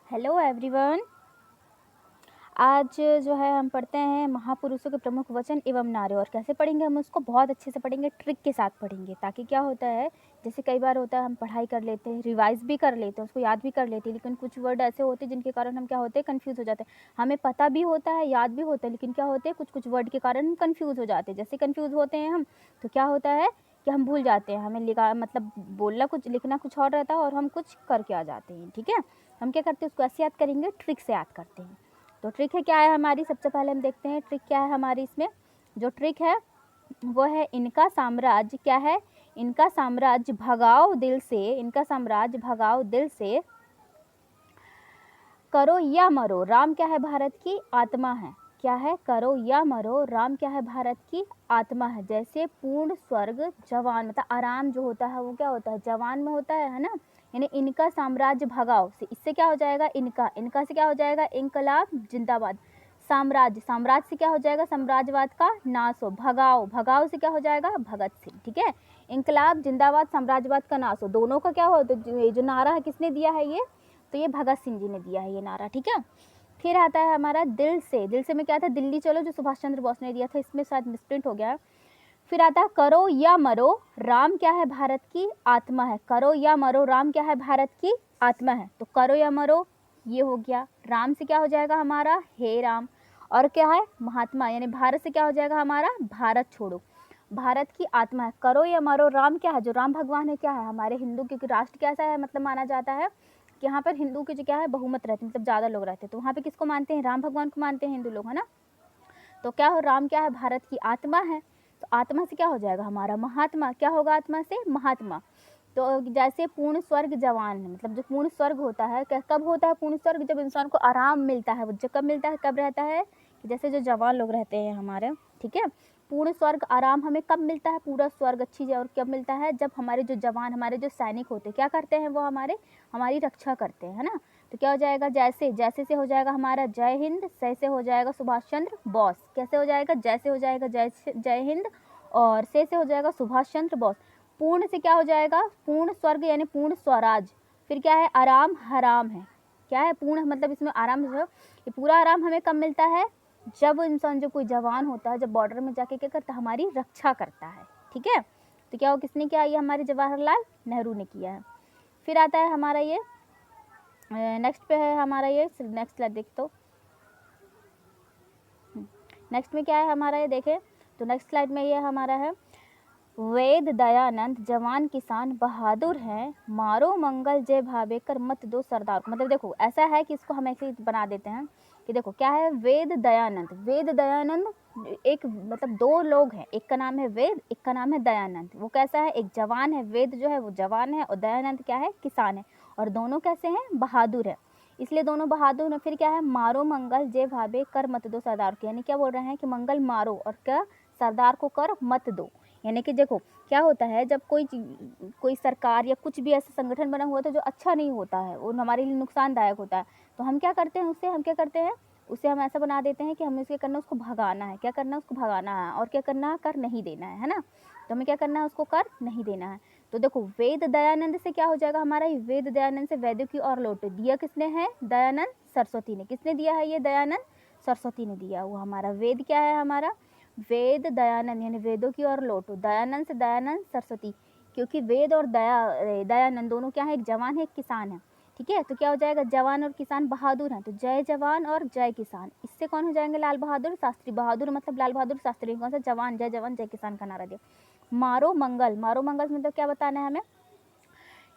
Hello everyone. आज जो है हम पढ़ते हैं महापुरुषों के प्रमुख वचन एवं नारे। और कैसे पढ़ेंगे? हम उसको बहुत अच्छे से पढ़ेंगे, ट्रिक के साथ पढ़ेंगे। ताकि क्या होता है, जैसे कई बार होता है हम पढ़ाई कर लेते हैं, रिवाइज भी कर लेते हैं, उसको याद भी कर लेते हैं, लेकिन कुछ वर्ड ऐसे होते हैं जिनके कारण हम क्या होते हैं, कन्फ्यूज़ हो जाते हैं। हमें पता भी होता है, याद भी होता है, लेकिन क्या होते हैं, कुछ कुछ वर्ड के कारण हम कन्फ्यूज़ हो जाते हैं। जैसे कन्फ्यूज़ होते हैं हम, तो क्या होता है कि हम भूल जाते हैं। हमें लिखा मतलब बोलना कुछ, लिखना कुछ और रहता है और हम कुछ करके आ जाते हैं। ठीक है, हम क्या करते हैं, उसको ऐसे याद करेंगे, ट्रिक से याद करते हैं। तो ट्रिक है क्या है हमारी, सबसे पहले हम देखते हैं ट्रिक क्या है हमारी। इसमें जो ट्रिक है वो है, इनका साम्राज्य क्या है, इनका साम्राज्य भगाओ दिल से, इनका साम्राज्य भगाओ दिल से, करो या मरो, राम क्या है, भारत की आत्मा है। क्या है, करो या मरो, राम क्या है, भारत की आत्मा है। जैसे पूर्ण स्वर्ग जवान, मतलब आराम जो होता है वो क्या होता है, जवान में होता है ना। यानी इनका साम्राज्य भगाओ से, इससे क्या हो जाएगा, इनका, इनका से क्या हो जाएगा, इनकलाब जिंदाबाद। साम्राज्य, साम्राज्य से क्या हो जाएगा, साम्राज्यवाद का नाश हो। भगाओ, भगाओ से क्या हो जाएगा, भगत सिंह। ठीक है, इनकलाब जिंदाबाद, साम्राज्यवाद का नाश हो, दोनों का क्या हो, तो जो नारा है किसने दिया है ये, तो ये भगत सिंह जी ने दिया है ये नारा। ठीक है, फिर आता है हमारा दिल से। दिल से में क्या था, दिल्ली चलो, जो सुभाष चंद्र बोस ने दिया था, इसमें शायद मिसप्रिंट हो गया है। फिर आता है करो या मरो, राम क्या है, भारत की आत्मा है। करो या मरो, राम क्या है, भारत की आत्मा है। तो करो या मरो ये हो गया, राम से क्या हो जाएगा हमारा, हे राम। और क्या है, महात्मा, यानी भारत से क्या हो जाएगा हमारा, भारत छोड़ो। भारत की आत्मा है, करो या मरो, राम क्या है, जो राम भगवान है क्या है, हमारे हिंदू, क्योंकि राष्ट्र कैसा है, मतलब माना जाता है कि यहाँ पर हिंदू के जो क्या है, बहुमत रहते हैं, मतलब ज़्यादा लोग रहते हैं। तो वहाँ पे किसको मानते हैं, राम भगवान को मानते हैं हिंदू लोग, है ना। तो क्या हो, राम क्या है, भारत की आत्मा है। तो आत्मा से क्या हो जाएगा हमारा, महात्मा। क्या होगा आत्मा से, महात्मा। तो जैसे पूर्ण स्वर्ग जवान है, मतलब जो पूर्ण स्वर्ग होता है, कब होता है पूर्ण स्वर्ग, जब इंसान को आराम मिलता है। वो जो कब मिलता है, कब रहता है, कि जैसे जो जवान लोग रहते हैं हमारे, ठीक है, पूर्ण स्वर्ग आराम हमें कब मिलता है, पूरा स्वर्ग अच्छी और कब मिलता है, जब हमारे जो जवान, हमारे जो सैनिक होते हैं क्या करते हैं, वो हमारी रक्षा करते हैं, है ना। तो क्या हो जाएगा, जैसे, जैसे से हो जाएगा हमारा जय हिंद, से हो जाएगा सुभाष चंद्र बोस। कैसे हो जाएगा, जैसे हो जाएगा जय हिंद, और से हो जाएगा सुभाष चंद्र बोस। पूर्ण से क्या हो जाएगा, पूर्ण स्वर्ग यानी पूर्ण स्वराज। फिर क्या है, आराम हराम है। क्या है, पूर्ण मतलब इसमें आराम, जो ये पूरा आराम हमें कब मिलता है, जब इंसान, जो कोई जवान होता है, जब बॉर्डर में जाके क्या करता है, हमारी रक्षा करता है। ठीक है, तो क्या हो, किसने किया, ये हमारे जवाहरलाल नेहरू ने किया है। फिर आता है हमारा ये नेक्स्ट पे है हमारा ये, नेक्स्ट स्लाइड देख तो, नेक्स्ट में क्या है हमारा ये देखें, तो नेक्स्ट स्लाइड में ये हमारा है, वेद दयानंद जवान किसान बहादुर हैं, मारो मंगल जय भावे कर मत दो सरदार को। मतलब देखो ऐसा है कि इसको हम ऐसे बना देते हैं कि देखो क्या है, वेद दयानंद, वेद दयानंद एक, मतलब दो लोग हैं, एक का नाम है वेद, एक का नाम है दयानंद। वो कैसा है, एक जवान है, वेद जो है वो जवान है, और दयानंद क्या है, किसान है। और दोनों कैसे हैं, बहादुर है, इसलिए दोनों बहादुर हैं। फिर क्या है, मारो मंगल जय भावे कर मत दो सरदार को, यानी क्या बोल रहे हैं कि मंगल मारो और क्या, सरदार को कर मत दो। यानी कि देखो क्या होता है, जब कोई सरकार या कुछ भी ऐसा संगठन बना हुआ था जो अच्छा नहीं होता है, वो हमारे लिए नुकसानदायक होता है, तो हम क्या करते हैं, उससे हम क्या करते हैं, उसे हम ऐसा बना देते हैं कि हमें उसके करना, उसको भगाना है। क्या करना है, उसको भगाना है, और क्या करना है, कर नहीं देना है ना। तो हमें क्या करना है, उसको कर नहीं देना है। तो देखो वेद दयानंद से क्या हो जाएगा हमारा, ये वेद दयानंद से वैद्य की ओर लौटे, दिया किसने है, दयानंद सरस्वती ने। किसने दिया है ये, दयानंद सरस्वती ने दिया। वो हमारा वेद क्या है हमारा, वेद दयानंद, यानी वेदों की ओर लौटो। दयानंद से दयानंद सरस्वती, क्योंकि वेद और दयानंद दोनों क्या है, एक जवान है, एक किसान है। ठीक है, तो क्या हो जाएगा, जवान और किसान बहादुर हैं, तो जय जवान और जय किसान। इससे कौन हो जाएंगे, लाल बहादुर शास्त्री। बहादुर मतलब लाल बहादुर शास्त्री, कौन सा, जवान जय किसान का नारा दिया। मारो मंगल, मारो मंगल मतलब क्या बताना है हमें,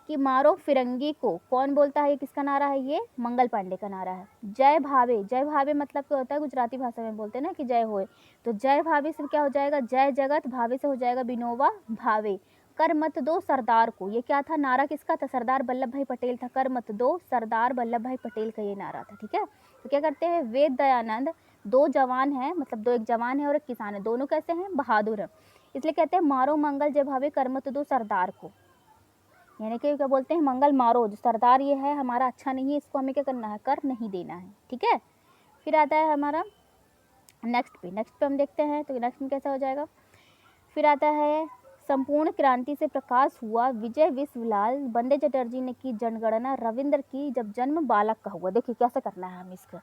कि मारो फिरंगी को, कौन बोलता है, ये किसका नारा है, ये मंगल पांडे का नारा है। जय भावे, जय भावे मतलब क्या होता है, गुजराती भाषा में बोलते हैं ना कि जय होए, तो जय भावे से क्या हो जाएगा, जय जगत, भावे से हो जाएगा विनोबा भावे। कर मत दो सरदार को, ये क्या था, नारा किसका था, सरदार वल्लभ भाई पटेल था। कर मत दो, सरदार वल्लभ भाई पटेल का ये नारा था। ठीक है, तो क्या करते हैं, वेद दयानंद दो जवान हैं, मतलब दो, एक जवान है और एक किसान है, दोनों कैसे हैं, बहादुर है, इसलिए कहते हैं मारो मंगल जय भावे कर मत दो सरदार को। यानी कि क्या बोलते हैं, मंगल मारो, जो सरदार ये है हमारा अच्छा नहीं है, इसको हमें क्या करना है, कर नहीं देना है। ठीक है, फिर आता है हमारा नेक्स्ट पे हम देखते हैं, तो नेक्स्ट में कैसा हो जाएगा, फिर आता है संपूर्ण क्रांति से प्रकाश हुआ, विजय विश्वलाल, बंदे चटर्जी ने की जनगणना, रविंद्र की जब जन्म बालक का हुआ। देखिए कैसे करना है हम इसका।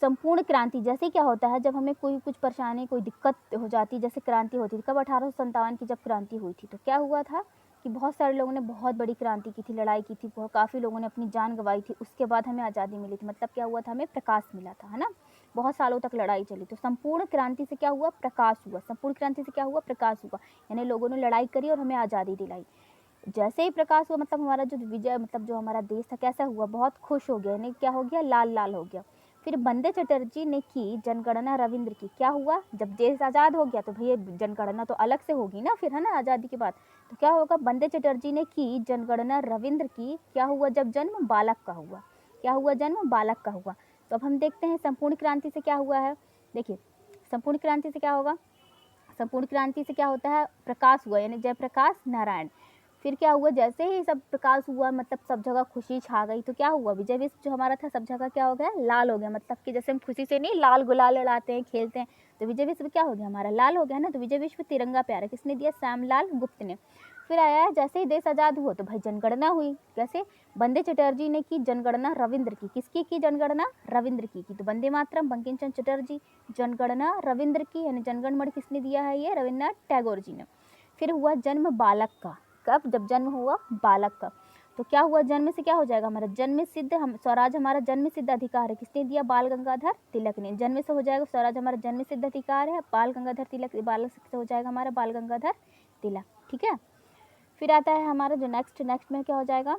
संपूर्ण क्रांति जैसे क्या होता है, जब हमें कोई कुछ परेशानी कोई दिक्कत हो जाती है, जैसे क्रांति होती थी कब 1857 की जब क्रांति हुई थी, तो क्या हुआ था कि बहुत सारे लोगों ने बहुत बड़ी क्रांति की थी, लड़ाई की थी, काफ़ी लोगों ने अपनी जान गंवाई थी, उसके बाद हमें आज़ादी मिली थी। मतलब क्या हुआ था, हमें प्रकाश मिला था, है ना। बहुत सालों तक लड़ाई चली, तो संपूर्ण क्रांति से क्या हुआ, प्रकाश हुआ। संपूर्ण क्रांति से क्या हुआ, प्रकाश हुआ, यानी लोगों ने लड़ाई करी और हमें आज़ादी दिलाई। जैसे ही प्रकाश हुआ मतलब हमारा जो विजय, मतलब जो हमारा देश था कैसा हुआ, बहुत खुश हो गया, यानी क्या हो गया, लाल लाल हो गया। फिर बंदे चटर्जी ने की जनगणना, रविंद्र की। क्या हुआ, जब देश आज़ाद हो गया तो भैया जनगणना तो अलग से होगी ना फिर, है ना, आज़ादी के बाद। तो क्या होगा, बंदे चटर्जी ने की जनगणना, रविंद्र की। क्या हुआ, जब जन्म बालक का हुआ। क्या हुआ, जन्म बालक का हुआ। तो अब हम देखते हैं संपूर्ण क्रांति से क्या हुआ है। देखिए संपूर्ण क्रांति से क्या होगा, संपूर्ण क्रांति से क्या होता है, प्रकाश हुआ, यानी जयप्रकाश नारायण। फिर क्या हुआ, जैसे ही सब प्रकाश हुआ मतलब सब जगह खुशी छा गई, तो क्या हुआ, विजय विश्व जो हमारा था सब जगह क्या हो गया, लाल हो गया। मतलब कि जैसे हम खुशी से नहीं लाल गुलाल लड़ाते हैं, खेलते हैं, तो विजय विश्व क्या हो गया, हमारा लाल हो गया ना। तो विजय विश्व तिरंगा प्यारा किसने दिया, श्यामलाल गुप्त ने। फिर आया है जैसे ही देश आज़ाद हुआ तो भाई जनगणना हुई। कैसे, बंदे चटर्जी ने की जनगणना, रविंद्र की। किसकी की जनगणना, रविंद्र की। तो वंदे मातरम बंकिम चंद्र चटर्जी, जनगणना रविंद्र की, यानी जनगण मन किसने दिया है, ये रविन्द्रनाथ टैगोर जी ने। फिर हुआ जन्म बालक का। कब, जब जन्म हुआ बालक का। तो क्या हुआ, जन्म से क्या हो जाएगा हमारा, जन्म सिद्ध, हम स्वराज हमारा जन्म सिद्ध अधिकार है, किसने दिया, बाल गंगाधर तिलक ने। जन्म से हो जाएगा स्वराज हमारा जन्म सिद्ध अधिकार है, बाल गंगाधर तिलक, बालक से हो जाएगा हमारा बाल गंगाधर तिलक, ठीक है। फिर आता है हमारा जो नेक्स्ट में क्या हो जाएगा,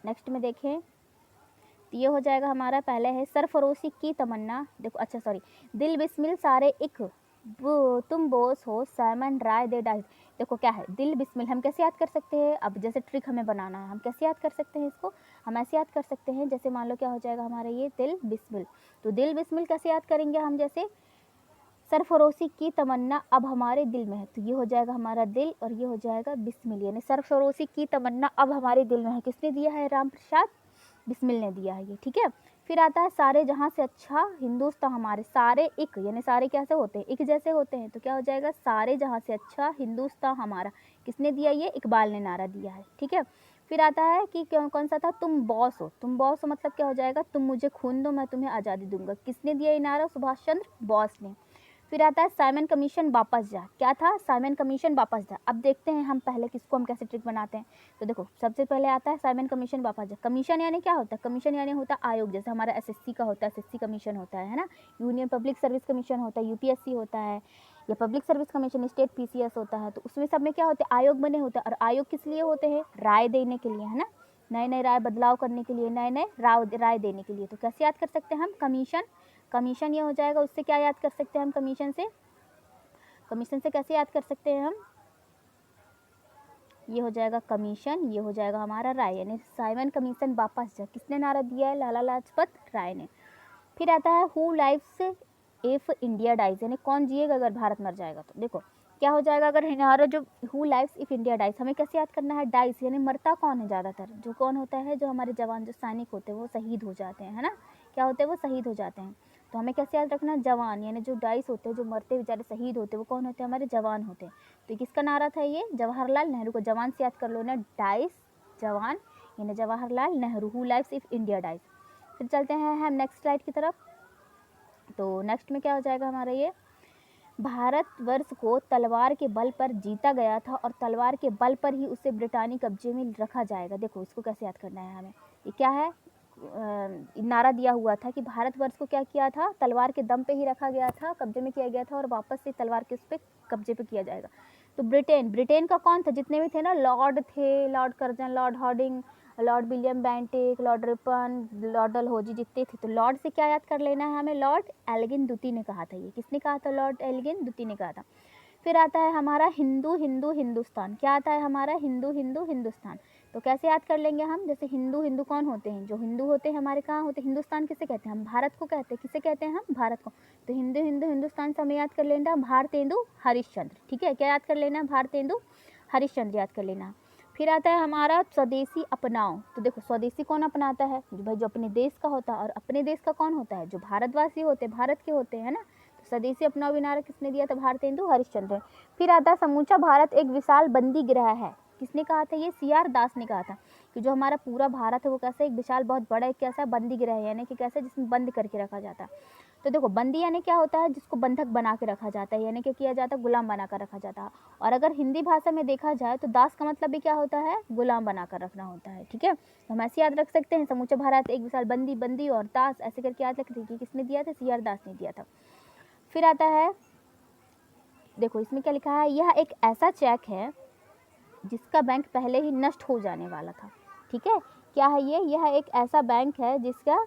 नेक्स्ट में देखें तो ये हो जाएगा हमारा, पहले है सरफरोशी की तमन्ना। देखो अच्छा सॉरी, दिल बिस्मिल सारे एक वो तुम बोस हो, साइमन राय दे डाइस। देखो क्या है, दिल बिस्मिल हम कैसे याद कर सकते हैं, अब जैसे ट्रिक हमें बनाना है, हम कैसे याद कर सकते हैं इसको, हम ऐसे याद कर सकते हैं, जैसे मान लो क्या हो जाएगा हमारा ये दिल बिस्मिल। तो दिल बिस्मिल कैसे याद करेंगे हम, जैसे सरफरोशी की तमन्ना अब हमारे दिल में है, तो ये हो जाएगा हमारा दिल और ये हो जाएगा बिस्मिल, यानी सरफरोशी की तमन्ना अब हमारे दिल में है, किसने दिया है, राम प्रसाद बिस्मिल ने दिया है ये, ठीक है। फिर आता है सारे जहाँ से अच्छा हिंदुस्तान हमारे, सारे एक, यानी सारे कैसे होते हैं, एक जैसे होते हैं, तो क्या हो जाएगा, सारे जहाँ से अच्छा हिंदुस्तान हमारा, किसने दिया, ये इकबाल ने नारा दिया है, ठीक है। फिर आता है कि कौन सा था, तुम बॉस हो। तुम बॉस हो मतलब क्या हो जाएगा, तुम मुझे खून दो मैं तुम्हें आज़ादी दूंगा, किसने दिया ये नारा, सुभाष चंद्र बोस ने। फिर आता है साइमन कमीशन वापस जा। क्या था, साइमन कमीशन वापस जा। अब देखते हैं हम पहले किसको हम कैसे ट्रिक बनाते हैं। तो देखो सबसे पहले आता है साइमन कमीशन वापस जा। कमीशन यानी क्या होता है, कमीशन यानी होता है आयोग, जैसे हमारा एसएससी का होता है, एसएससी कमीशन होता है ना, यूनियन पब्लिक सर्विस कमीशन होता है, यूपीएससी होता है, या public service commission, state PCS होता है। तो उसमें सब में क्या होते हैं, आयोग बने होते हैं, और आयोग किस लिए होते हैं, राय देने के लिए, है ना, नए नए राय बदलाव करने के लिए, नए नए राय देने के लिए। तो कैसे याद कर सकते हैं हम, कमीशन, कमीशन ये हो जाएगा, उससे क्या याद कर सकते हैं हम, कमीशन से, कमीशन से कैसे याद कर सकते हैं हम, ये हो जाएगा कमीशन, ये हो जाएगा हमारा राय, यानी साइमन कमीशन वापस जा, किसने नारा दिया है, लाला लाजपत राय ने। फिर आता है who lives if India dies, यानी कौन जिएगा अगर भारत मर जाएगा। तो देखो क्या हो जाएगा, अगर हमारा जो who lives if India dies, हमें कैसे याद करना है, डाइस यानी मरता कौन है ज़्यादातर, जो कौन होता है, जो हमारे जवान जो सैनिक होते हैं वो शहीद हो जाते हैं, है ना, क्या होते हैं वो शहीद हो जाते हैं। तो हमें कैसे याद रखना है, जवान, यानी जो डाइस होते हैं, जो मरते बेचारे शहीद होते हैं, वो कौन होते हैं, हमारे जवान होते हैं। तो किसका नारा था ये, जवाहरलाल नेहरू को, जवान से याद कर लो ना, डाइस जवान, यानी Jawaharlal Nehru, who lives if India dies. फिर चलते हैं हम नेक्स्ट स्लाइड की तरफ। तो नेक्स्ट में क्या हो जाएगा हमारा ये, भारतवर्ष को तलवार के बल पर जीता गया था और तलवार के बल पर ही उसे ब्रिटानी कब्जे में रखा जाएगा। देखो इसको कैसे याद करना है हमें, ये क्या है, नारा दिया हुआ था कि भारतवर्ष को क्या किया था, तलवार के दम पे ही रखा गया था, कब्जे में किया गया था, और वापस से तलवार के उस पर कब्जे पे किया जाएगा। तो ब्रिटेन, ब्रिटेन का कौन था, जितने भी थे ना, लॉर्ड थे, Lord Curzon, Lord Harding, Lord William Bentinck, Lord Ripon, Lord Dalhousie, जितने थे। तो लॉर्ड से क्या याद कर लेना है हमें, लॉर्ड एल्गिन द्वितीय ने कहा था, ये किसने कहा था, लॉर्ड एल्गिन द्वितीय ने कहा था। फिर आता है हमारा हिंदू हिंदू हिंदुस्तान। क्या आता है हमारा, हिंदू हिंदू हिंदुस्तान। तो कैसे याद कर लेंगे हम, जैसे हिंदू, हिंदू कौन होते हैं, जो हिंदू होते हैं हमारे कहाँ होते हैं, हिंदुस्तान किसे कहते हैं, हम भारत को कहते हैं, किसे कहते हैं हम, भारत को। तो हिंदू हिंदू हिंदुस्तान से हमें याद कर लेना भारतेंदु हरिश्चंद्र, ठीक है, क्या याद कर लेना, भारतेंदु हरिश्चंद्र याद कर लेना। फिर आता है हमारा स्वदेशी अपनाओ। तो देखो स्वदेशी कौन अपनाता है, जो भाई जो अपने देश का होता है, और अपने देश का कौन होता है, जो भारतवासी होते हैं, भारत के होते हैं, है ना। तो स्वदेशी अपनाओ भी नारा किसने दिया था? भारतेंदु हरिश्चंद्र। फिर आता है समूचा भारत एक विशाल बंदी गृह है, किसने कहा था? ये सी आर दास ने कहा था कि जो हमारा पूरा भारत है वो कैसा एक विशाल बहुत बड़ा एक कैसा बंदी गृह है, यानी कि कैसा जिसमें बंद करके रखा जाता है। तो देखो बंदी यानी क्या होता है? जिसको बंधक बना के रखा जाता है, यानी कि किया जाता है गुलाम बना कर रखा जाता है। और अगर हिंदी भाषा में देखा जाए तो दास का मतलब भी क्या होता है? गुलाम बना कर रखना होता है। ठीक है, तो हम ऐसे याद रख सकते हैं, समूचा भारत एक विशाल बंदी, बंदी और दास ऐसे करके याद रख कि किसने दिया था? सी आर दास ने दिया था। फिर आता है, देखो इसमें क्या लिखा है? यह एक ऐसा चेक है जिसका बैंक पहले ही नष्ट हो जाने वाला था। ठीक है, क्या है ये? यह एक ऐसा बैंक है जिसका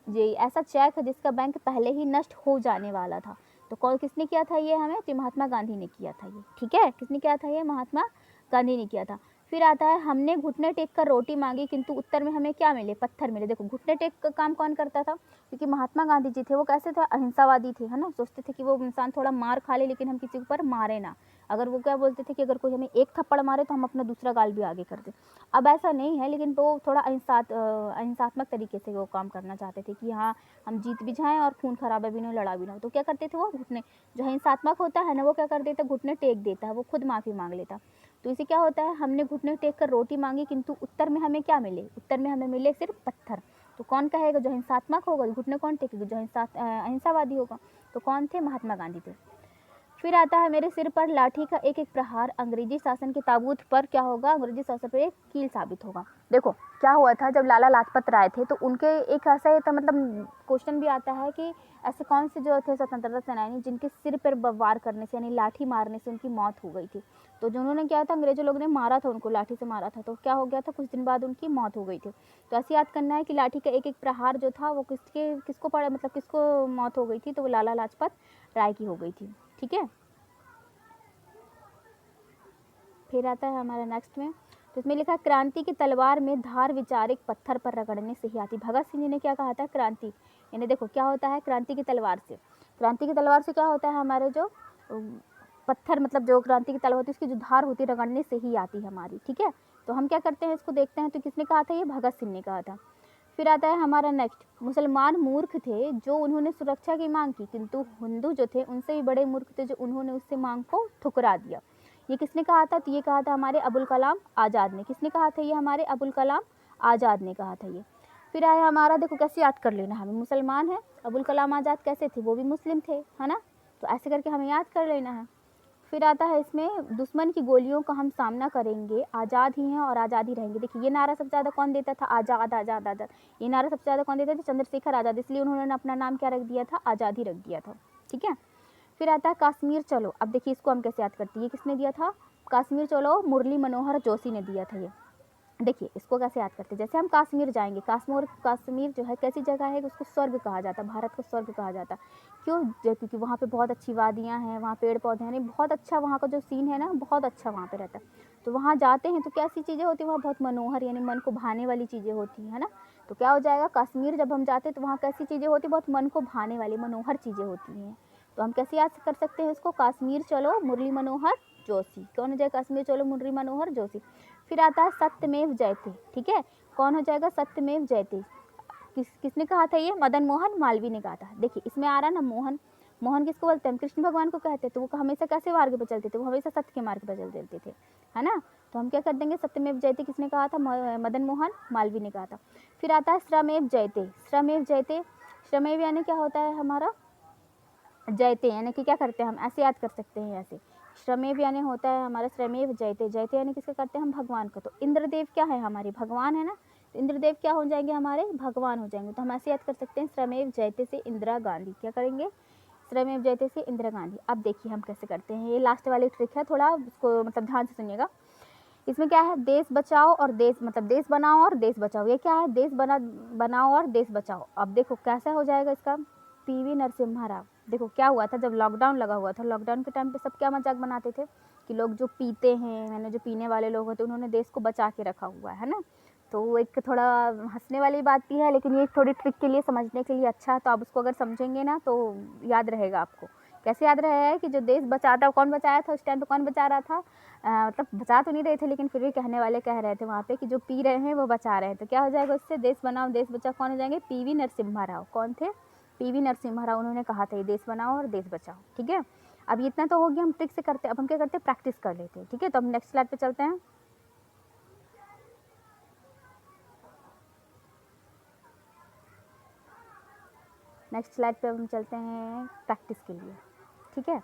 ये ऐसा चेक है जिसका बैंक पहले ही नष्ट हो जाने वाला था। तो कौन किसने किया था ये? हमें तो महात्मा गांधी ने किया था ये। ठीक है, किसने किया था ये? महात्मा गांधी ने किया था। फिर आता है, हमने घुटने टेक कर रोटी मांगी किंतु उत्तर में हमें क्या मिले? पत्थर मिले। देखो घुटने टेक का काम कौन करता था? क्योंकि महात्मा गांधी जी थे वो कैसे थे? अहिंसावादी थे, है ना। सोचते थे कि वो इंसान थोड़ा मार खा ले लेकिन हम किसी के ऊपर मारे ना। अगर वो क्या बोलते थे कि अगर कोई हमें एक थप्पड़ मारे तो हम अपना दूसरा गाल भी आगे कर दें। अब ऐसा नहीं है, लेकिन वो थोड़ा अहिंसात्मक तरीके से वो काम करना चाहते थे कि हाँ हम जीत भी जाएं और खून खराबा भी ना हो, लड़ा भी ना हो। तो क्या करते थे वो? घुटने, जो हिंसात्मक होता है ना वो क्या कर देता है? घुटने टेक देता है, वो खुद माफ़ी मांग लेता। तो इसे क्या होता है? हमने घुटने टेक कर रोटी मांगी किंतु उत्तर में हमें क्या मिले? उत्तर में हमें मिले सिर्फ पत्थर। तो कौन कहेगा? जो हिंसात्मक होगा घुटने कौन टेकेगा? जो अहिंसावादी होगा। तो कौन थे? महात्मा गांधी थे। फिर आता है, मेरे सिर पर लाठी का एक एक प्रहार अंग्रेजी शासन के ताबूत पर क्या होगा? अंग्रेजी शासन पर एक कील साबित होगा। देखो क्या हुआ था जब लाला लाजपत राय थे तो उनके एक ऐसा ही था, मतलब क्वेश्चन भी आता है कि ऐसे कौन से जो थे स्वतंत्रता सेनानी जिनके सिर पर वार करने से यानी लाठी मारने से उनकी मौत हो गई थी। तो जिन्होंने क्या था, अंग्रेजों लोगों ने मारा था उनको, लाठी से मारा था। तो क्या हो गया था? कुछ दिन बाद उनकी मौत हो गई थी। तो ऐसे याद करना है कि लाठी का एक एक प्रहार जो था वो किसको पड़ा, मतलब किसको मौत हो गई थी? तो वो लाला लाजपत राय की हो गई थी। ठीक है, फिर आता है हमारा नेक्स्ट में, तो इसमें लिखा है, क्रांति की तलवार में धार विचारिक पत्थर पर रगड़ने से ही आती। भगत सिंह जी ने क्या कहा था? क्रांति यानी देखो क्या होता है? क्रांति की तलवार से, क्रांति की तलवार से क्या होता है? हमारे जो पत्थर, मतलब जो क्रांति की तलवार होती है उसकी जो धार होती है रगड़ने से ही आती है हमारी। ठीक है, तो हम क्या करते हैं इसको देखते हैं। तो किसने कहा था? ये भगत सिंह ने कहा था। फिर आता है हमारा नेक्स्ट, मुसलमान मूर्ख थे जो उन्होंने सुरक्षा की मांग की किंतु हिंदू जो थे उनसे भी बड़े मूर्ख थे जो उन्होंने उससे मांग को ठुकरा दिया। ये किसने कहा था? तो ये कहा था हमारे अबुल कलाम आज़ाद ने। किसने कहा था? ये हमारे अबुल कलाम आज़ाद ने कहा था ये। फिर आया हमारा, देखो कैसे याद कर लेना, हमें मुसलमान है, अबुल कलाम आज़ाद कैसे थे? वो भी मुस्लिम थे, है ना। तो ऐसे करके हमें याद कर लेना है। फिर आता है इसमें, दुश्मन की गोलियों का हम सामना करेंगे, आज़ाद ही हैं और आज़ाद ही रहेंगे। देखिए ये नारा सबसे ज़्यादा कौन देता था? आज़ाद आज़ाद आज़ाद। ये नारा सबसे ज़्यादा कौन देता था? चंद्रशेखर आज़ाद। इसलिए उन्होंने अपना नाम क्या रख दिया था? आज़ाद ही रख दिया था। ठीक है, फिर आता है कश्मीर चलो। अब देखिए इसको हम कैसे याद करते हैं, ये किसने दिया था? कश्मीर चलो मुरली मनोहर जोशी ने दिया था ये। देखिए इसको कैसे याद करते हैं, जैसे हम कश्मीर जाएंगे, कश्मीर जो है कैसी जगह है? उसको स्वर्ग कहा जाता है, भारत को स्वर्ग कहा जाता है। क्यों? क्योंकि वहाँ पे बहुत अच्छी वादियाँ हैं, वहाँ पेड़ पौधे हैं, बहुत अच्छा वहाँ का जो सीन है ना बहुत अच्छा वहाँ पे रहता है। तो वहाँ जाते हैं तो कैसी चीज़ें होती हैं? वहाँ बहुत मनोहर यानी मन को भाने वाली चीज़ें होती हैं, है ना। तो क्या हो जाएगा? कश्मीर जब हम जाते हैं तो वहाँ कैसी चीज़ें होती हैं? बहुत मन को भाने वाली मनोहर चीज़ें होती हैं। तो हम कैसे याद कर सकते हैं इसको? कश्मीर चलो मुरली मनोहर जोशी। कौन हो जाएगा? कश्मीर चलो मुरली मनोहर जोशी। फिर आता है सत्यमेव जयते। ठीक है, कौन हो जाएगा? सत्यमेव जयते। किसने कहा था ये? मदन मोहन मालवीय ने कहा था। देखिए इसमें आ रहा ना मोहन, मोहन किसको बोलते हैं? कृष्ण भगवान को कहते हैं। तो वो हमेशा कैसे मार्ग पर चलते थे? वो हमेशा सत्य के मार्ग पर चलते थे, है ना। तो हम क्या कर देंगे? सत्यमेव जयते किसने कहा था? मदन मोहन मालवीय ने कहा था। फिर आता है श्रमेव जयते। श्रमेव जयते, श्रमेव यानी क्या होता है हमारा? जयते यानी कि क्या करते हैं हम? ऐसे याद कर सकते हैं ऐसे, श्रमेव यानी होता है हमारा श्रमेव जयते। जयते यानी किसका करते हैं हम? भगवान का। तो इंद्रदेव क्या है? हमारे भगवान है ना। तो इंद्रदेव क्या हो जाएंगे? हमारे भगवान हो जाएंगे। तो हम ऐसे याद कर सकते हैं, श्रमेव जयते से इंदिरा गांधी। क्या करेंगे? श्रमेव जयते से इंदिरा गांधी। अब देखिए हम कैसे करते हैं, ये लास्ट वाली ट्रिक है, थोड़ा उसको मतलब ध्यान से सुनिएगा। इसमें क्या है? देश बचाओ और देश, मतलब देश बनाओ और देश बचाओ। ये क्या है? देश बनाओ और देश बचाओ। अब देखो कैसा हो जाएगा इसका? पीवी नरसिम्हा राव। देखो क्या हुआ था जब लॉकडाउन लगा हुआ था, लॉकडाउन के टाइम पे सब क्या मजाक बनाते थे कि लोग जो पीते हैं, यानी जो पीने वाले लोग होते हैं, उन्होंने देश को बचा के रखा हुआ है ना। तो वो एक थोड़ा हंसने वाली बात भी है, लेकिन ये थोड़ी ट्रिक के लिए, समझने के लिए अच्छा है। तो आप उसको अगर समझेंगे ना तो याद रहेगा आपको। कैसे याद रहेगा कि जो देश बचाता, कौन बचाया था उस टाइम पे? कौन बचा रहा था? मतलब बचा तो नहीं रहे थे, लेकिन फिर भी कहने वाले कह रहे थे वहाँ पे कि जो पी रहे हैं वो बचा रहे हैं। तो क्या हो जाएगा उससे? देश बनाओ देश बचाओ। कौन हो जाएंगे? पीवी नरसिम्हा राव। कौन थे? पीवी नरसिम्हा राव, उन्होंने कहा था ये देश बनाओ और देश बचाओ। ठीक है, अब इतना तो हो गया, हम ट्रिक से करते हैं, अब हम क्या करते हैं, प्रैक्टिस कर लेते हैं। ठीक है, तो हम नेक्स्ट स्लाइड पे चलते हैं। नेक्स्ट स्लाइड पे हम चलते हैं प्रैक्टिस के लिए। ठीक है,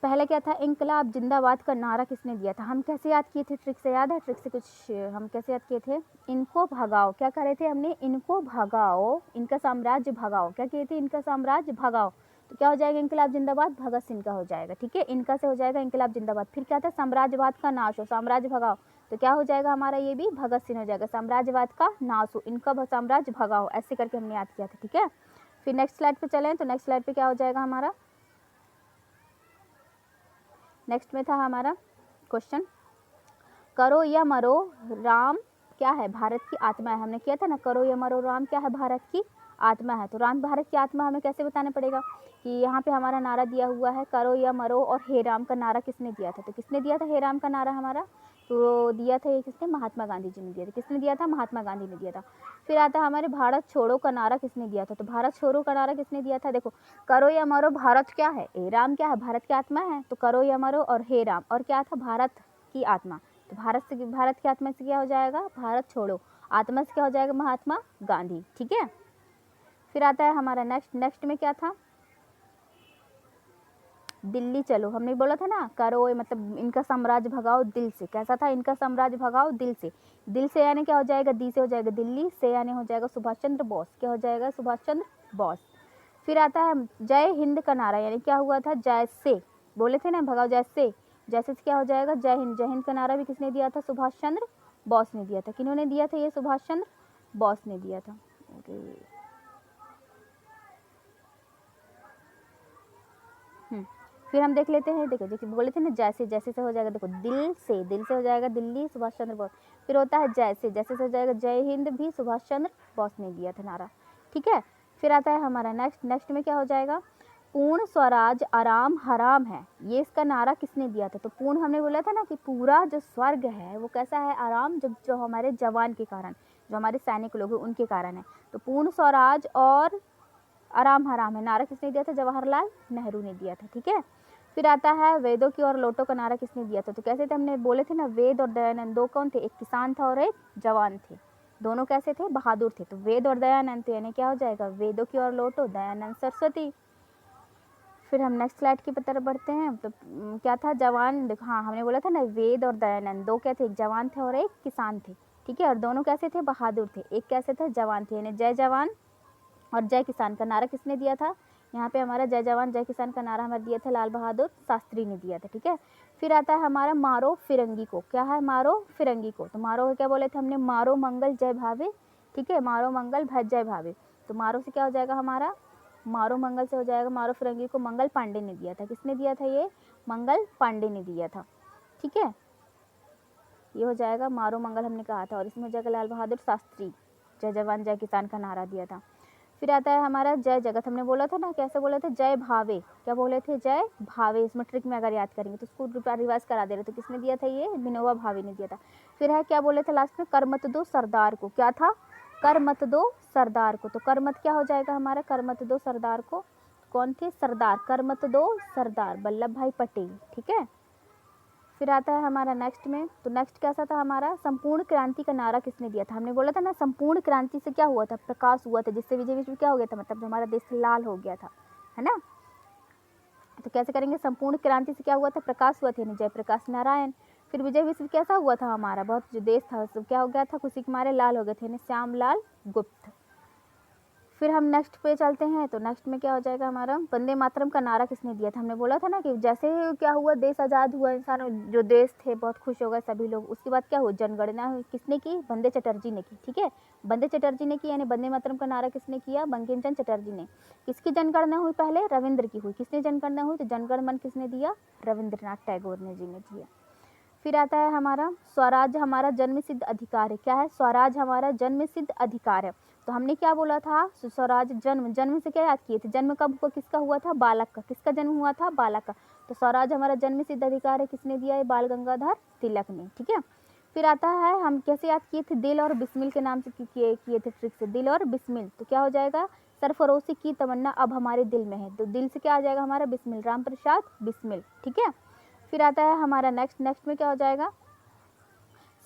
पहले क्या था, इंकलाब जिंदाबाद का नारा किसने दिया था? हम कैसे याद किए थे, ट्रिक से याद है? ट्रिक से कुछ हम कैसे याद किए थे? इनको भगाओ, क्या कर रहे थे हमने, इनको भगाओ, इनका साम्राज्य भगाओ, क्या किए थे, इनका साम्राज्य भगाओ। तो क्या हो जाएगा, इंकलाब जिंदाबाद, भगत सिंह का हो जाएगा। ठीक है, इनका से हो जाएगा इंकलाब जिंदाबाद। फिर क्या था, साम्राज्यवाद का नाश हो, साम्राज्य भगाओ, तो क्या हो जाएगा हमारा, ये भी भगत सिंह हो जाएगा। साम्राज्यवाद का नाश हो, इनका साम्राज्य भगाओ, ऐसे करके हमने याद किया था। ठीक है, फिर नेक्स्ट स्लाइड पे चलें, तो नेक्स्ट स्लाइड पे क्या हो जाएगा हमारा, नेक्स्ट में था हमारा क्वेश्चन, करो या मरो राम क्या है, भारत की आत्मा है। हमने किया था ना, करो या मरो राम क्या है, भारत की आत्मा है। तो राम भारत की आत्मा हमें कैसे बताना पड़ेगा कि यहाँ पे हमारा नारा दिया हुआ है करो या मरो, और हे राम का नारा किसने दिया था? तो किसने दिया था हे राम का नारा हमारा? तो दिया था ये किसने, महात्मा गांधी जी ने दिया था। किसने दिया था, महात्मा गांधी ने दिया था। फिर आता है हमारे भारत छोड़ो का नारा किसने दिया था? तो भारत छोड़ो का नारा किसने दिया था? देखो, करो या मरो भारत क्या है, हे राम क्या है, भारत की आत्मा है। तो करो या मरो और हे राम, और क्या था, भारत की आत्मा। तो भारत की आत्मा से क्या हो जाएगा, भारत छोड़ो, आत्मा से क्या हो जाएगा, महात्मा गांधी। ठीक है, फिर आता है हमारा नेक्स्ट में क्या था, दिल्ली चलो। हमने बोला था ना, करो मतलब इनका साम्राज्य भगाओ दिल से। कैसा था, इनका साम्राज्य भगाओ दिल से। दिल से यानी क्या हो जाएगा, दी से हो जाएगा दिल्ली, से यानी हो जाएगा सुभाष चंद्र बोस। क्या हो जाएगा, सुभाष चंद्र बोस। फिर आता है जय हिंद का नारा, यानी क्या हुआ था, जय से बोले थे ना, भगाओ जैसे, जैसे से क्या हो जाएगा, जय हिंद। जय हिंद का नारा भी किसने दिया था, सुभाष चंद्र बोस ने दिया था। किन्होंने दिया था, ये सुभाष चंद्र बोस ने दिया था। फिर हम देख लेते हैं, देखो जो बोले थे ना, जैसे, जैसे से हो जाएगा, देखो दिल से हो जाएगा दिल्ली, सुभाष चंद्र बोस। फिर होता है जैसे, जैसे से हो जाएगा जय हिंद, भी सुभाष चंद्र बोस ने दिया था नारा। ठीक है, फिर आता है हमारा नेक्स्ट में क्या हो जाएगा, पूर्ण स्वराज आराम हराम है, ये इसका नारा किसने दिया था? तो पूर्ण हमने बोला था ना कि पूरा जो स्वर्ग है वो कैसा है, आराम, जो हमारे जवान के कारण, जो हमारे सैनिक लोग हैं उनके कारण है। तो पूर्ण स्वराज और आराम हराम है, नारा किसने दिया था, जवाहरलाल नेहरू ने दिया था। ठीक है, फिर आता है वेदों की ओर लौटो का नारा किसने दिया था? तो कैसे थे, हमने बोले थे ना, वेद और दयानंद दो कौन थे, एक किसान था और एक जवान थे, दोनों कैसे थे, बहादुर थे। तो वेद और दयानंद, तो यानी क्या हो जाएगा, वेदों की ओर लौटो, दयानंद सरस्वती। फिर हम नेक्स्ट स्लाइड की तरफ बढ़ते हैं। तो क्या था, जवान, देखो हाँ हमने बोला था ना, वेद और दयानंद दो क्या थे, एक जवान थे और एक किसान थे। ठीक है, और दोनों कैसे थे, बहादुर थे। एक कैसे थे, जवान थे, यानी जय जवान और जय किसान का नारा किसने दिया था? यहाँ पे हमारा जय जवान जय किसान का नारा हमारा दिया था लाल बहादुर शास्त्री ने दिया था। ठीक है, फिर आता है हमारा मारो फिरंगी को। क्या है, मारो फिरंगी को। तो मारो क्या बोले थे हमने, मारो मंगल जय भावे। ठीक है, मारो मंगल भज जय भावे। तो मारो से क्या हो जाएगा हमारा, मारो मंगल से हो जाएगा, मारो फिरंगी को मंगल पांडे ने दिया था। किसने दिया था, ये मंगल पांडे ने दिया था। ठीक है, ये हो जाएगा मारो मंगल हमने कहा था, और इसमें हो जाएगा लाल बहादुर शास्त्री, जय जवान जय किसान का नारा दिया था। फिर आता है हमारा जय जगत। हमने बोला था ना, कैसे बोले थे, जय भावे। क्या बोले थे, जय भावे। इसमें ट्रिक में अगर याद करेंगे तो उसको रिवाइज करा दे रहे। तो किसने दिया था, ये विनोबा भावे ने दिया था। फिर है क्या बोले थे लास्ट में, कर मत दो सरदार को। क्या था, कर मत दो सरदार को। तो कर मत क्या हो जाएगा हमारा, कर मत दो सरदार को। कौन थे, सरदार, कर मत दो सरदार वल्लभ भाई पटेल। ठीक है, फिर आता है हमारा नेक्स्ट में। तो नेक्स्ट कैसा था हमारा, संपूर्ण क्रांति का नारा किसने दिया था? हमने बोला था ना, संपूर्ण क्रांति से क्या हुआ था, प्रकाश हुआ था, जिससे विजय विश्व क्या हो गया था, मतलब हमारा देश लाल हो गया था, है ना। तो कैसे करेंगे, संपूर्ण क्रांति से क्या हुआ था, प्रकाश हुआ था, यानी जयप्रकाश नारायण। फिर विजय विश्व कैसा हुआ था हमारा, बहुत जो देश था सब क्या हो गया था, खुशी के मारे लाल हो गए थे, यानी श्यामलाल गुप्त। फिर हम नेक्स्ट पे चलते हैं। तो नेक्स्ट में क्या हो जाएगा हमारा, वंदे मातरम का नारा किसने दिया था? हमने बोला था ना कि जैसे क्या हुआ, देश आज़ाद हुआ, इंसान जो देश थे बहुत खुश हो गए सभी लोग। उसके बाद क्या हुआ, जनगणना हुई, किसने की, वंदे चटर्जी ने की। ठीक है, वंदे चटर्जी ने की, यानी वंदे मातरम का नारा किसने किया, बंकिम चंद्र चटर्जी ने। किसकी जनगणना हुई पहले, रविंद्र की हुई। किसने जनगणना हुई, तो जनगण मन किसने दिया, रविंद्रनाथ टैगोर ने जी ने दिया। फिर आता है हमारा स्वराज हमारा जन्म सिद्ध अधिकार है। क्या है, स्वराज हमारा जन्म सिद्ध अधिकार है। तो हमने क्या बोला था, स्वराज जन्म से क्या याद किए थे, जन्म कब हुआ, किसका हुआ था, बालक का। किसका जन्म हुआ था, बालक का। तो स्वराज हमारा जन्म सिद्ध अधिकार है, किसने दिया है, बाल गंगाधर तिलक ने। ठीक है, फिर आता है हम कैसे याद किए थे, दिल और बिस्मिल के नाम से किए थे ट्रिक से, दिल और बिस्मिल। तो क्या हो जाएगा, सरफरोशी की तमन्ना अब हमारे दिल में है। तो दिल से क्या आ जाएगा हमारा, बिस्मिल, राम प्रसाद बिस्मिल। ठीक है, फिर आता है हमारा नेक्स्ट में क्या हो जाएगा,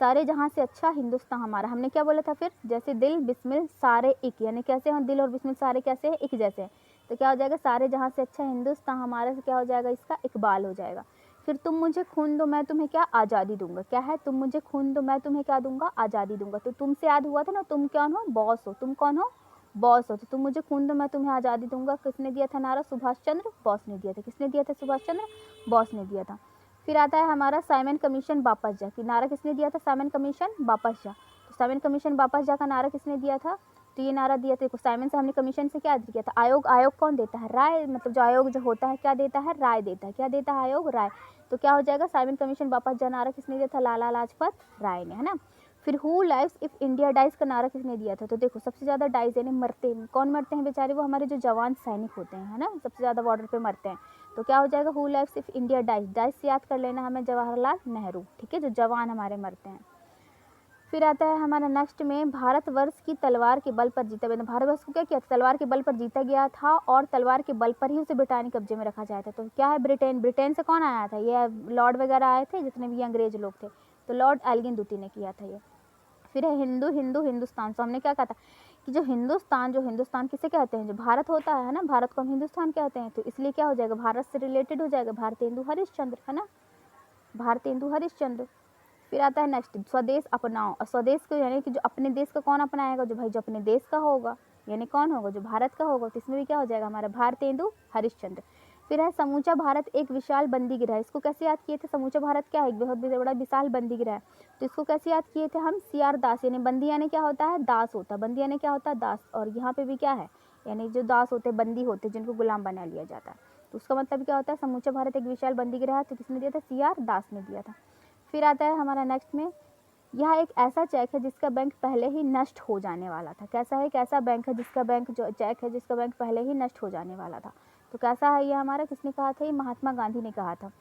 सारे जहाँ से अच्छा हिंदुस्तान हमारा। हमने क्या बोला था फिर, जैसे दिल बिस्मिल सारे एक, यानी कैसे हम दिल और बिस्मिल सारे कैसे हैं, एक जैसे हैं। तो क्या हो जाएगा, सारे जहाँ से अच्छा हिंदुस्तान हमारा से क्या हो जाएगा, इसका इकबाल हो जाएगा। फिर तुम मुझे खून दो मैं तुम्हें क्या आज़ादी दूंगा, क्या है, तुम मुझे खून दो मैं तुम्हें क्या दूंगा, आज़ादी दूंगा। तो तुमसे याद हुआ था ना, तुम कौन हो, बॉस हो, तुम कौन हो, बॉस हो। तो तुम मुझे खून दो मैं तुम्हें आज़ादी दूंगा, किसने दिया था नारा, सुभाष चंद्र बॉस ने दिया था। किसने दिया था, सुभाष चंद्र बॉस ने दिया था। फिर आता है हमारा साइमन कमीशन वापस जा, कि नारा किसने दिया था, साइमन कमीशन वापस जा। तो साइमन कमीशन वापस जा का नारा किसने दिया था, तो ये नारा दिया था, साइमन से हमने कमीशन से क्या किया था, आयोग। आयोग कौन देता है, राय, मतलब जो आयोग जो होता है क्या देता है, राय देता है। क्या देता है आयोग, राय। तो क्या हो जाएगा, साइमन कमीशन वापस जा नारा किसने दिया था, लाला लाजपत राय ने, है ना। फिर who lives if India dies का नारा किसने दिया था, तो देखो सबसे ज़्यादा डाइज यानी मरते हैं, कौन मरते हैं बेचारे, वो हमारे जो जवान सैनिक होते हैं, है ना, सबसे ज़्यादा बॉर्डर पे मरते हैं। तो क्या हो जाएगा, who lives if India dies, dies से याद कर लेना हमें जवाहरलाल नेहरू। ठीक है, जो जवान हमारे मरते हैं। फिर आता है हमारा नेक्स्ट में, भारतवर्ष की तलवार के बल पर जीता गया। भारतवर्ष को क्या किया था, तलवार के बल पर जीता गया था, और तलवार के बल पर ही उसे ब्रिटानी कब्जे में रखा जाता था। तो क्या है, ब्रिटेन, ब्रिटेन से कौन आया था, ये लॉर्ड वगैरह आए थे, जितने भी अंग्रेज लोग थे, तो लॉर्ड एल्गिन द्वितीय ने किया था ये। फिर है हिंदू हिंदू हिंदुस्तान। तो हमने क्या कहा था कि जो हिंदुस्तान किसे कहते हैं, जो भारत होता है ना, भारत को हम हिंदुस्तान कहते हैं। तो इसलिए क्या हो जाएगा, भारत से रिलेटेड हो जाएगा, भारतेंदु हरिश्चंद्र, है ना, भारतेंदु हरिश्चंद्र। फिर आता है नेक्स्ट, स्वदेश अपनाओ। और स्वदेश को यानी कि जो अपने देश का कौन अपनाएगा, जो भाई जो अपने देश का होगा, यानी कौन होगा, जो भारत का होगा। तो इसमें भी क्या हो जाएगा हमारा, भारतेंदु हरिश्चंद्र। फिर है समूचा भारत एक विशाल बंदी गिरा है। इसको कैसे याद किए थे, समूचा भारत क्या है, एक बहुत बड़ा विशाल बंदी गिरा है। तो इसको कैसे याद किए थे हम, CR दास, यानी बंदी यानी क्या होता है, दास होता है, बंदी यानी क्या होता है, दास। और यहाँ पे भी क्या है, यानी जो दास होते हैं, बंदी होते हैं, जिनको गुलाम बना लिया जाता है। तो उसका मतलब क्या होता है, समूचा भारत एक विशाल बंदी गिरा है। तो किसने दिया था, CR दास ने दिया था। फिर आता है हमारा नेक्स्ट में, यह एक ऐसा चेक है जिसका बैंक पहले ही नष्ट हो जाने वाला था। कैसा है, एक ऐसा बैंक है जिसका बैंक जो चेक है जिसका बैंक पहले ही नष्ट हो जाने वाला था। तो कैसा है ये हमारा, किसने कहा था, ये महात्मा गांधी ने कहा था।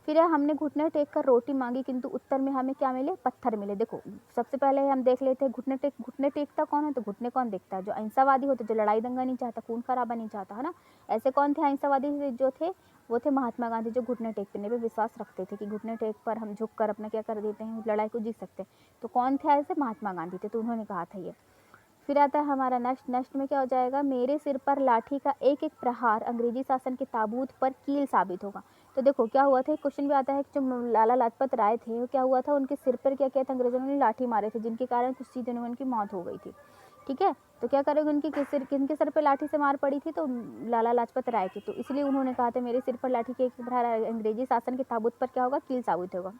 फिर है हमने घुटने टेक कर रोटी मांगी किंतु उत्तर में हमें क्या मिले, पत्थर मिले। देखो सबसे पहले हम देख लेते हैं घुटने टेकता कौन है, तो घुटने कौन देखता है, जो अहिंसावादी होते, जो लड़ाई दंगा नहीं चाहता, खून खराबा नहीं चाहता, है ना। ऐसे कौन थे अहिंसावादी जो थे, वो थे महात्मा गांधी, जो घुटने टेकने पे विश्वास रखते थे कि घुटने टेक पर हम झुक कर अपना क्या कर देते हैं, लड़ाई को जीत सकते हैं। तो कौन थे ऐसे, महात्मा गांधी थे, तो उन्होंने कहा था ये। फिर आता है हमारा नेक्स्ट में क्या हो जाएगा, मेरे सिर पर लाठी का एक एक प्रहार अंग्रेजी शासन के ताबूत पर कील साबित होगा। तो देखो क्या हुआ था, क्वेश्चन भी आता है कि जो लाला लाजपत राय थे, वो क्या हुआ था, उनके सिर पर क्या किया था, अंग्रेजों ने लाठी मारे थे, जिनके कारण कुछ ही दिनों में उनकी मौत हो गई थी। ठीक है, तो क्या करेंगे, उनकी किनके सर पे लाठी से मार पड़ी थी, तो लाला लाजपत राय की। तो इसलिए उन्होंने कहा था मेरे सिर पर लाठी के एक प्रहार अंग्रेजी शासन के ताबूत पर क्या होगा, कील साबित होगा।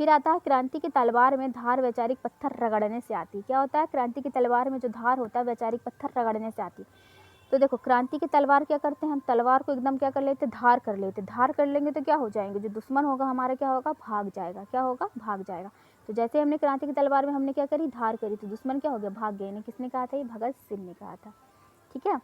फिर आता है क्रांति की तलवार में धार वैचारिक पत्थर रगड़ने से आती। क्या होता है, क्रांति की तलवार में जो धार होता है वैचारिक पत्थर रगड़ने से आती। तो देखो क्रांति की तलवार क्या करते हैं, हम तलवार को एकदम क्या कर लेते, धार कर लेते। धार कर लेंगे तो क्या हो जाएंगे, जो दुश्मन होगा हमारा क्या होगा, भाग जाएगा। क्या होगा, भाग जाएगा। तो जैसे हमने क्रांति की तलवार में हमने क्या करी, धार करी, तो दुश्मन क्या हो गया, भाग गए। किसने कहा था, ये भगत सिंह ने कहा था। ठीक है,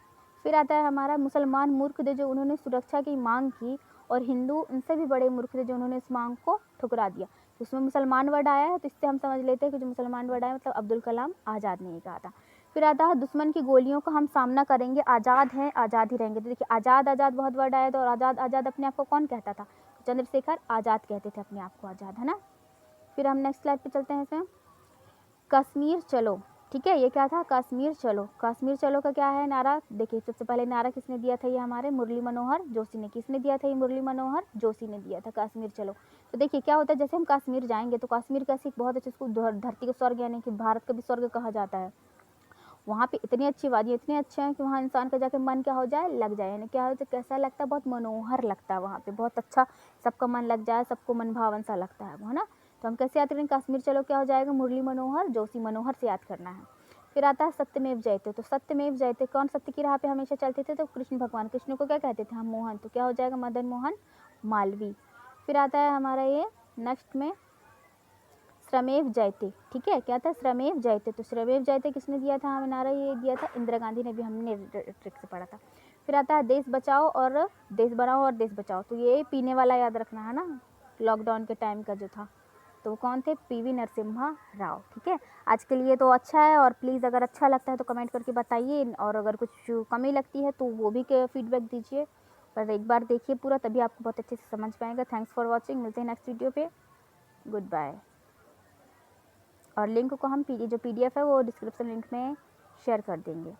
फिर आता है हमारा मुसलमान मूर्ख थे जो उन्होंने सुरक्षा की मांग की, और हिंदू उनसे भी बड़े मूर्ख थे जो उन्होंने इस मांग को ठुकरा दिया। तो इसमें मुसलमान वर्ड आया है, तो इससे हम समझ लेते हैं कि जो मुसलमान वर्ड आया मतलब अब्दुल कलाम आज़ाद ने कहा था। फिर आता है दुश्मन की गोलियों का हम सामना करेंगे, आज़ाद हैं आज़ाद ही रहेंगे। तो देखिए आज़ाद आज़ाद बहुत वर्ड आया, तो आज़ाद आज़ाद अपने आप को कौन कहता था, चंद्रशेखर आज़ाद कहते थे अपने आप को आज़ाद, है ना। फिर हम नेक्स्ट स्लाइड पे चलते हैं। इसमें कश्मीर चलो, ठीक है, ये क्या था, कश्मीर चलो। कश्मीर चलो का क्या है नारा, देखिए सबसे पहले नारा किसने दिया था, ये हमारे मुरली मनोहर जोशी ने। किसने दिया था, ये मुरली मनोहर जोशी ने दिया था, कश्मीर चलो। तो देखिए क्या होता है, जैसे हम कश्मीर जाएंगे तो कश्मीर कैसी बहुत अच्छी, इसको धरती का स्वर्ग यानी कि भारत का भी स्वर्ग कहा जाता है। वहाँ पे इतनी अच्छी वादियाँ, इतने अच्छे हैं कि वहाँ इंसान का जाके मन क्या हो जाए, लग जाए। यानी क्या हो जाए, कैसा लगता है, बहुत मनोहर लगता है वहाँ पे, बहुत अच्छा, सबका मन लग जाए, सबको मन भावन सा लगता है वो, है ना। तो हम कैसे याद करेंगे, कश्मीर चलो क्या हो जाएगा, मुरली मनोहर जोशी, मनोहर से याद करना है। फिर आता है सत्यमेव जयते। तो सत्यमेव जयते, कौन सत्य की राह पे हमेशा चलते थे, तो कृष्ण भगवान। कृष्ण को क्या कहते थे हम, मोहन। तो क्या हो जाएगा, मदन मोहन मालवीय। फिर आता है हमारा ये नेक्स्ट में श्रमेव जयते। ठीक है, क्या था, श्रमेव जयते। तो श्रमेव जयते किसने दिया था हमें नारा, ये दिया था इंदिरा गांधी ने, भी हमने ट्रिक से पढ़ा था। फिर आता है देश बचाओ और देश बनाओ और देश बचाओ। तो ये पीने वाला याद रखना है ना, लॉकडाउन के टाइम का जो था। तो वो कौन थे? पीवी नरसिम्हा राव। ठीक है, आज के लिए तो अच्छा है, और प्लीज़ अगर अच्छा लगता है तो कमेंट करके बताइए, और अगर कुछ कमी लगती है तो वो भी फीडबैक दीजिए। पर एक बार देखिए पूरा, तभी आपको बहुत अच्छे से समझ पाएगा। थैंक्स फॉर वॉचिंग, मिलते हैं नेक्स्ट वीडियो पे। Goodbye. और लिंक को हम जो PDF है वो डिस्क्रिप्शन लिंक में शेयर कर देंगे।